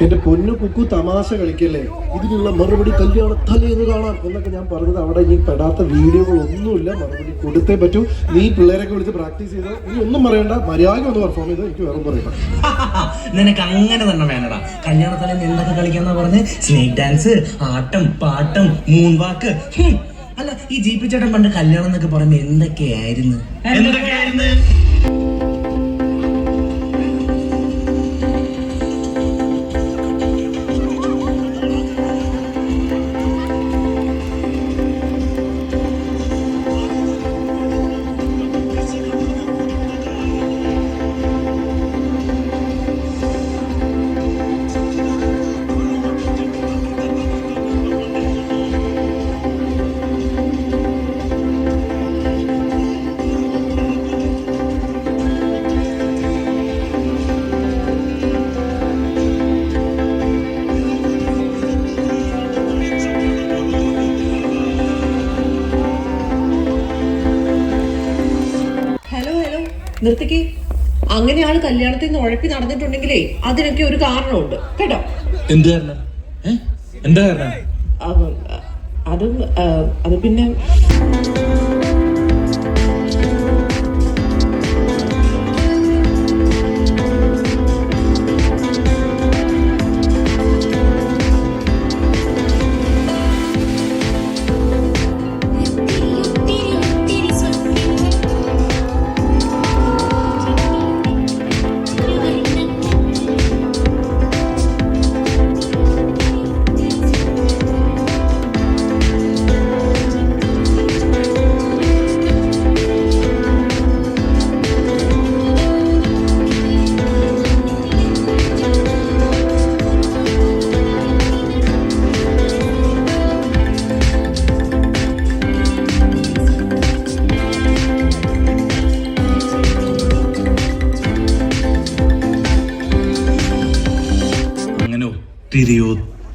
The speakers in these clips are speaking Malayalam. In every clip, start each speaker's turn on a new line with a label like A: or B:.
A: എന്റെ പൊന്നു കുക്കു തമാശ കളിക്കല്ലേ, ഇതിനുള്ള മറുപടി കല്യാണ തലേന്ന് കാണാം എന്നൊക്കെ ഞാൻ പറഞ്ഞത്. അവിടെ ഇനി പെടാത്ത വീഡിയോകളൊന്നുമില്ല, മറുപടി കൊടുത്തേ പറ്റൂ. നീ പിള്ളേരൊക്കെ വിളിച്ച് പ്രാക്ടീസ് ചെയ്തോ, നീ ഒന്നും പറയണ്ട, മര്യാദ ഒന്ന് പെർഫോം ചെയ്തോ, എനിക്ക് വേറെ പറയണ്ട.
B: നിനക്ക് അങ്ങനെ തന്നെ വേണടാ. കല്യാണ തലേന്ന് എന്തൊക്കെ കളിക്കാന്നാ പറഞ്ഞ്? സ്നേക് ഡാൻസ്, ആട്ടം, പാട്ടം, മൂൺ വാക്ക്. അല്ല, ഈ ജീപ്പി ചേട്ടൻ പണ്ട് കല്യാണം എന്നൊക്കെ പറഞ്ഞ എന്തൊക്കെയായിരുന്നു?
C: നിർത്തിക്ക്. അങ്ങനെയാണ് കല്യാണത്തിൽ നിന്ന് ഉഴപ്പി നടന്നിട്ടുണ്ടെങ്കിലേ അതിനൊക്കെ ഒരു കാരണമുണ്ട് കേട്ടോ.
B: എന്ത് കാരണം? എന്താ കാരണം?
C: അത് പിന്നെ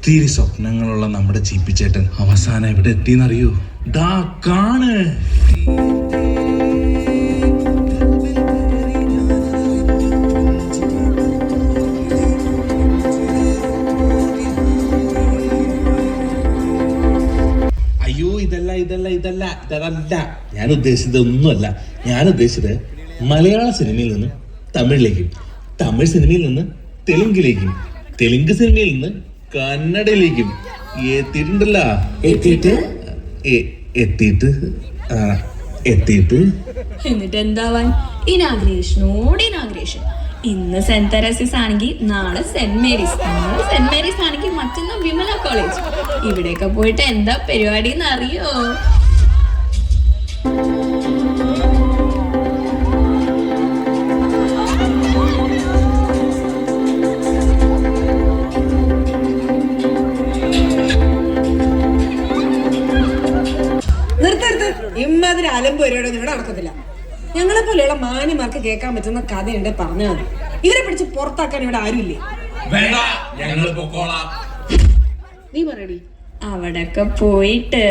B: ഒത്തിരി സ്വപ്നങ്ങളുള്ള നമ്മുടെ ചീപ്പിച്ചേട്ടൻ അവസാനം എവിടെ എത്തിയെന്നറിയോ? ദാ കാണ്. അയ്യോ, ഇതല്ല. ഞാൻ ഉദ്ദേശിച്ചത് ഒന്നുമല്ല. ഞാൻ ഉദ്ദേശിച്ചത് മലയാള സിനിമയിൽ നിന്ന് തമിഴിലേക്കും, തമിഴ് സിനിമയിൽ നിന്ന് തെലുങ്കിലേക്കും, തെലുങ്ക് സിനിമയിൽ നിന്ന് കന്നഡയിലേക്കും എത്തിയിട്ടുണ്ടല്ലോ. എത്തിയിട്ട്
D: എന്നിട്ട് എന്താവാൻ? ഇനാഗ്രേഷൻ. ഇന്ന് സെന്റ് തെരേസസ് ആണെങ്കിൽ നാളെ സെന്റ് മേരീസ്, ആണെങ്കിൽ മറ്റന്നാൾ വിമല കോളേജ്. ഇവിടെയൊക്കെ പോയിട്ട് എന്താ പരിപാടി എന്നറിയോ?
C: ഇമ്മാതിരി അലമ്പ് പരിപാടി ഇവിടെ നടക്കത്തില്ല. ഞങ്ങളെ പോലെയുള്ള മാന്യമാർക്ക് കേൾക്കാൻ പറ്റുന്ന കഥയുണ്ട് പറഞ്ഞാൽ മതി. ഇവരെ പിടിച്ച് പുറത്താക്കാൻ ഇവിടെ ആരുമില്ലേ? നീ പറയടി.
D: അവിടൊക്കെ പോയിട്ട്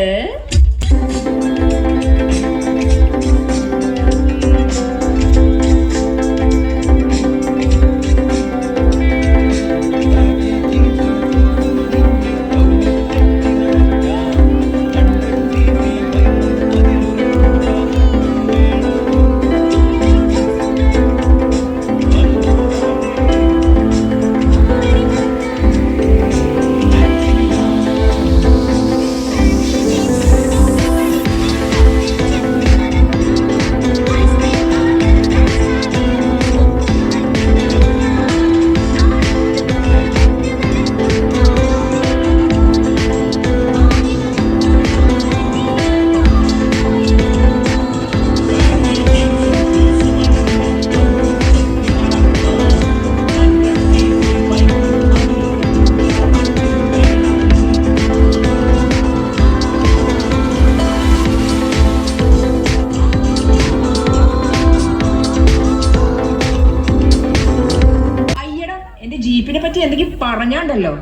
C: ജീപ്പിനെ പറ്റി എന്തെങ്കിലും പറഞ്ഞാണ്ടല്ലോ.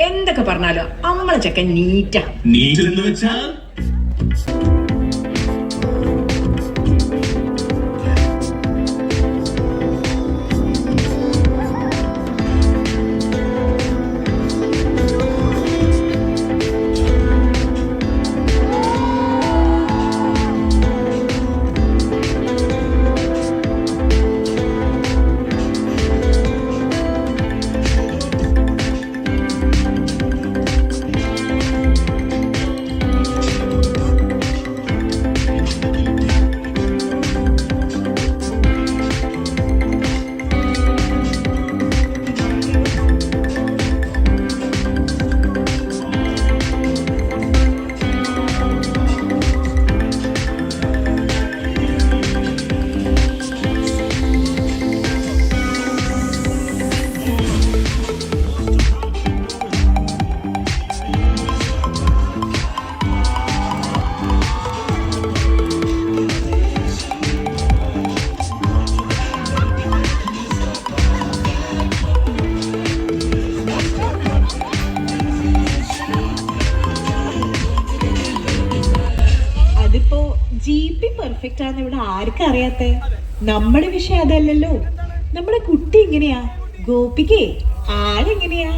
C: എന്തൊക്കെ പറഞ്ഞാലോ നമ്മളെ ചെക്കൻ നീറ്റാ.
E: ആർക്കറിയാത്തെ? നമ്മുടെ വിഷയം അതല്ലല്ലോ. നമ്മുടെ കുട്ടി എങ്ങനെയാ, ഗോപികേ ആളെങ്ങനെയാ?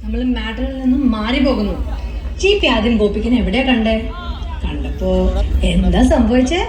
D: നമ്മൾ മാറ്ററിൽ നിന്നും മാറി പോകുന്നു. ചീപ്പി ആദ്യം ഗോപിക്കനെ എവിടെയാ കണ്ടേ? കണ്ടപ്പോ എന്താ സംഭവിച്ചേ?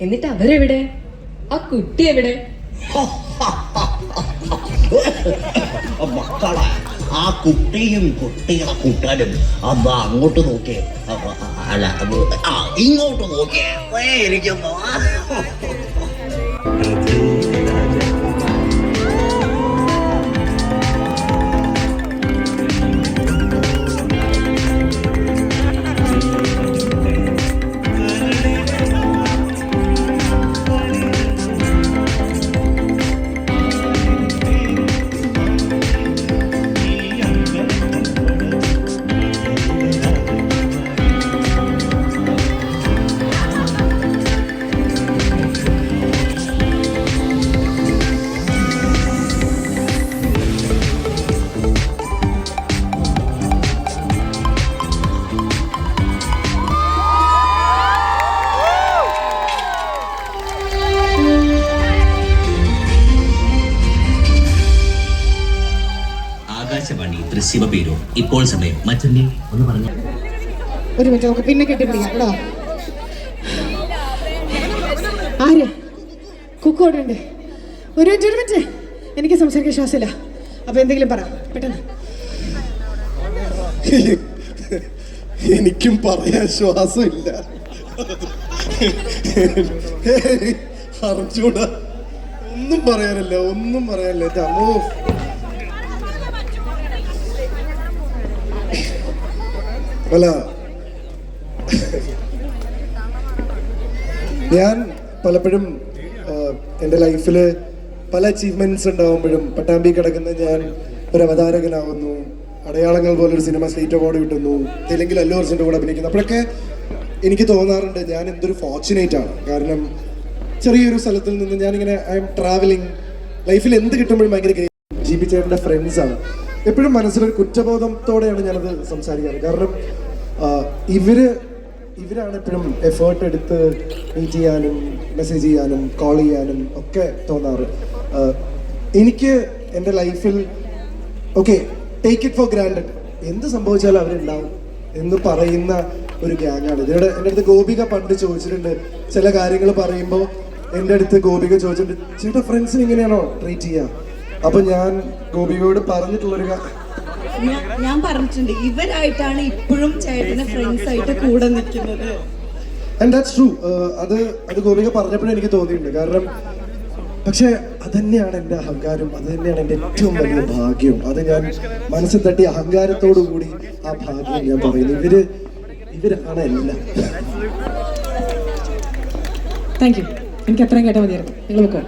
C: എന്നിട്ട് അവരെവിടെ? ആ കുട്ടി എവിടെ?
F: മക്കളെ, ആ കുട്ടിയും കുട്ടികളെ കൂട്ടാനും അമ്മ അങ്ങോട്ട് നോക്കിയേ, അല്ല ഇങ്ങോട്ട് നോക്കിയേ ഇരിക്കുന്നു.
B: ആകാശവാണി തൃശ്ശിവ പേരോ. ഇപ്പോൾ സമയം മച്ചന്തി ഒന്ന് പറഞ്ഞു.
C: ഒരു മിനിറ്റ്, നമുക്ക് പിന്നെ കെട്ടിപ്പിടിക്കാം കേട്ടോ. ആര് കുക്കോടുണ്ട്? ഒരു മിനിറ്റ്, എനിക്ക് സംസാരിക്കാൻ ശ്വാസമില്ല. അപ്പൊ എന്തെങ്കിലും പറ പെട്ടെന്ന്.
A: എനിക്കും പറയാൻ ശ്വാസമില്ല. അറിഞ്ഞൂടാ, ഒന്നും പറയാനില്ല. അമ്മോ, അല്ല, ഞാൻ പലപ്പോഴും എൻ്റെ ലൈഫിൽ പല അച്ചീവ്മെൻറ്റ്സ് ഉണ്ടാകുമ്പോഴും പട്ടാമ്പി കിടക്കുന്ന ഞാൻ ഒരു അവതാരകനാവുന്നു, അടയാളങ്ങൾ പോലൊരു സിനിമ സ്റ്റേറ്റ് അവാർഡ് കിട്ടുന്നു, തെലുങ്കിൽ അല്ലു അർജുൻ്റെ കൂടെ അഭിനയിക്കുന്നു. അപ്പോഴൊക്കെ എനിക്ക് തോന്നാറുണ്ട് ഞാൻ എന്തൊരു ഫോർച്ചുനേറ്റ് ആണ്. കാരണം ചെറിയൊരു സ്ഥലത്തിൽ നിന്ന് ഞാനിങ്ങനെ ഐ എം ട്രാവലിംഗ്, ലൈഫിൽ എന്ത് കിട്ടുമ്പോഴും ഭയങ്കര ജിപി ചേട്ടൻ്റെ ഫ്രണ്ട്സാണ്. എപ്പോഴും മനസ്സിലൊരു കുറ്റബോധത്തോടെയാണ് ഞാനത് സംസാരിക്കാറ്. കാരണം ഇവരാണ് എപ്പോഴും എഫേർട്ട് എടുത്ത് മീറ്റ് ചെയ്യാനും മെസ്സേജ് ചെയ്യാനും കോൾ ചെയ്യാനും ഒക്കെ തോന്നാറ്. എനിക്ക് എൻ്റെ ലൈഫിൽ okay take it for granted, എന്ത് സംഭവിച്ചാലും അവരുണ്ടാവും എന്ന് പറയുന്ന ഒരു ഗ്യാങ്ങാണ്. ഇതിവിടെ എൻ്റെ അടുത്ത് ഗോപിക പണ്ട് ചോദിച്ചിട്ടുണ്ട്, ചില കാര്യങ്ങൾ പറയുമ്പോൾ എൻ്റെ അടുത്ത് ഗോപിക ചോദിച്ചിട്ടുണ്ട്, ചേട്ടാ ഫ്രണ്ട്സിന് ഇങ്ങനെയാണോ ട്രീറ്റ് ചെയ്യുക? അപ്പൊ ഞാൻ ഗോപികയോട് പറഞ്ഞിട്ടുള്ളൊരു
G: ഞാൻ പറഞ്ഞിട്ടുണ്ട്, ഇവരായിട്ടാണ് ഇപ്പോഴും ചേട്ടന് ഫ്രണ്ട്സ് ആയിട്ട് കൂടെ നിൽക്കുന്നത്.
A: And that's true. അത് ഗോപിക പറഞ്ഞപ്പോഴും എനിക്ക് തോന്നിയിട്ടുണ്ട്. കാരണം പക്ഷെ അതന്നെയാണ് എൻ്റെ അഹങ്കാരം, അത് തന്നെയാണ് എൻ്റെ ഏറ്റവും വലിയ ഭാഗ്യം. അത് ഞാൻ മനസ്സിൽ തട്ടി അഹങ്കാരത്തോടു കൂടി ആ ഭാഗ്യം ഞാൻ പറയുന്നു. ഇവരാണ് എല്ലാം.
C: Thank you. എനിക്ക് അത്രയും കേട്ടാൽ മതിയായിരുന്നു. നിങ്ങൾ നോക്കോ.